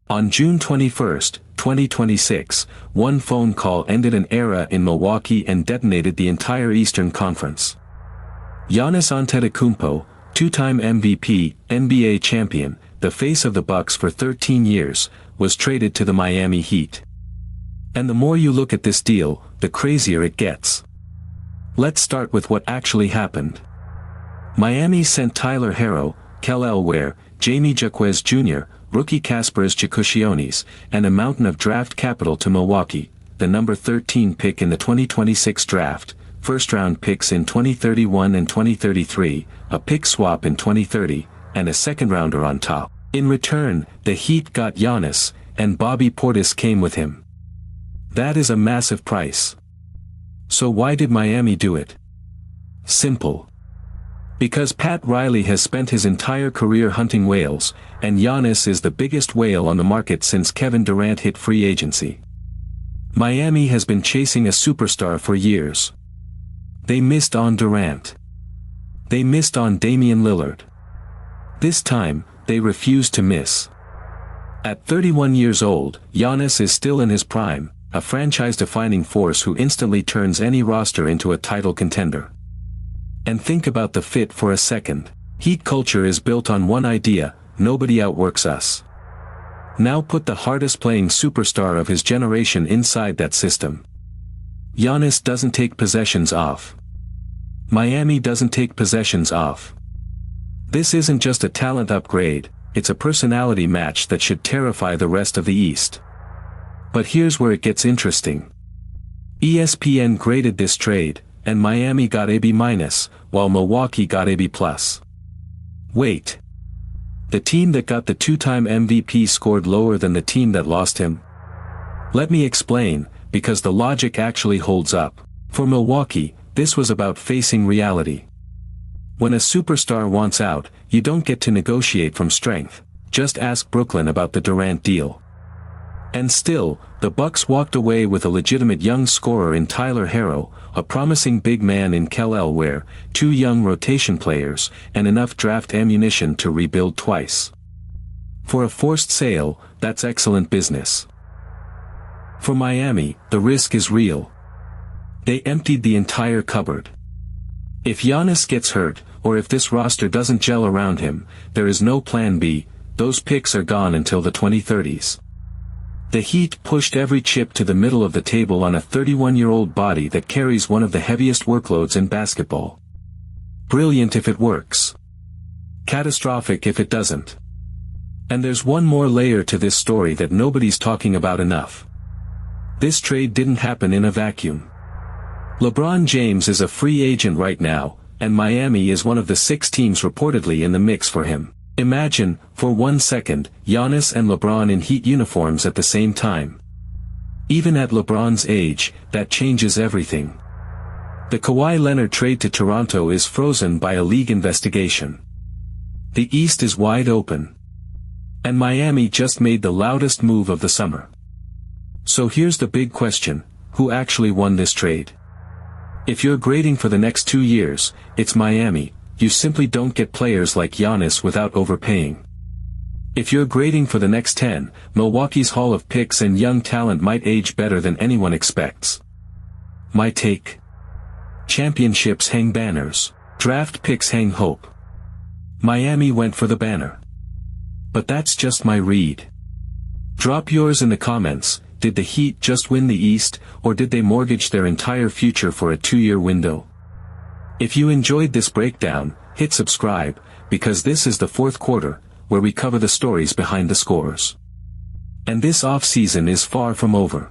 On June 21, 2026, one phone call ended an era in Milwaukee and detonated the entire Eastern Conference. Giannis Antetokounmpo, two-time MVP, NBA champion, the face of the Bucks for 13 years, was traded to the Miami Heat. And the more you look at this deal, the crazier it gets. Let's start with what actually happened. Miami sent Tyler Herro, Kel Elware, Jamie Jaquez Jr., rookie Kasparas Tsakoussionis, and a mountain of draft capital to Milwaukee, the number 13 pick in the 2026 draft, first-round picks in 2031 and 2033, a pick swap in 2030, and a second-rounder on top. In return, the Heat got Giannis, and Bobby Portis came with him. That is a massive price. So why did Miami do it? Simple. Because Pat Riley has spent his entire career hunting whales, and Giannis is the biggest whale on the market since Kevin Durant hit free agency. Miami has been chasing a superstar for years. They missed on Durant. They missed on Damian Lillard. This time, they refused to miss. At 31 years old, Giannis is still in his prime, a franchise-defining force who instantly turns any roster into a title contender. And think about the fit for a second. Heat culture is built on one idea: nobody outworks us. Now put the hardest-playing superstar of his generation inside that system. Giannis doesn't take possessions off. Miami doesn't take possessions off. This isn't just a talent upgrade, it's a personality match that should terrify the rest of the East. But here's where it gets interesting. ESPN graded this trade, and Miami got a B-, while Milwaukee got a B+. Wait. The team that got the two-time MVP scored lower than the team that lost him? Let me explain, because the logic actually holds up. For Milwaukee, this was about facing reality. When a superstar wants out, you don't get to negotiate from strength. Just ask Brooklyn about the Durant deal. And still, the Bucks walked away with a legitimate young scorer in Tyler Herro, a promising big man in Kel Elware, two young rotation players, and enough draft ammunition to rebuild twice. For a forced sale, that's excellent business. For Miami, the risk is real. They emptied the entire cupboard. If Giannis gets hurt, or if this roster doesn't gel around him, there is no plan B. Those picks are gone until the 2030s. The Heat pushed every chip to the middle of the table on a 31-year-old body that carries one of the heaviest workloads in basketball. Brilliant if it works. Catastrophic if it doesn't. And there's one more layer to this story that nobody's talking about enough. This trade didn't happen in a vacuum. LeBron James is a free agent right now, and Miami is one of the 6 teams reportedly in the mix for him. Imagine, for 1 second, Giannis and LeBron in Heat uniforms at the same time. Even at LeBron's age, that changes everything. The Kawhi Leonard trade to Toronto is frozen by a league investigation. The East is wide open. And Miami just made the loudest move of the summer. So here's the big question: who actually won this trade? If you're grading for the next 2 years, it's Miami. You simply don't get players like Giannis without overpaying. If you're grading for the next 10, Milwaukee's haul of picks and young talent might age better than anyone expects. My take: championships hang banners. Draft picks hang hope. Miami went for the banner. But that's just my read. Drop yours in the comments. Did the Heat just win the East, or did they mortgage their entire future for a 2-year window? If you enjoyed this breakdown, hit subscribe, because this is the 4th quarter, where we cover the stories behind the scores. And this off-season is far from over.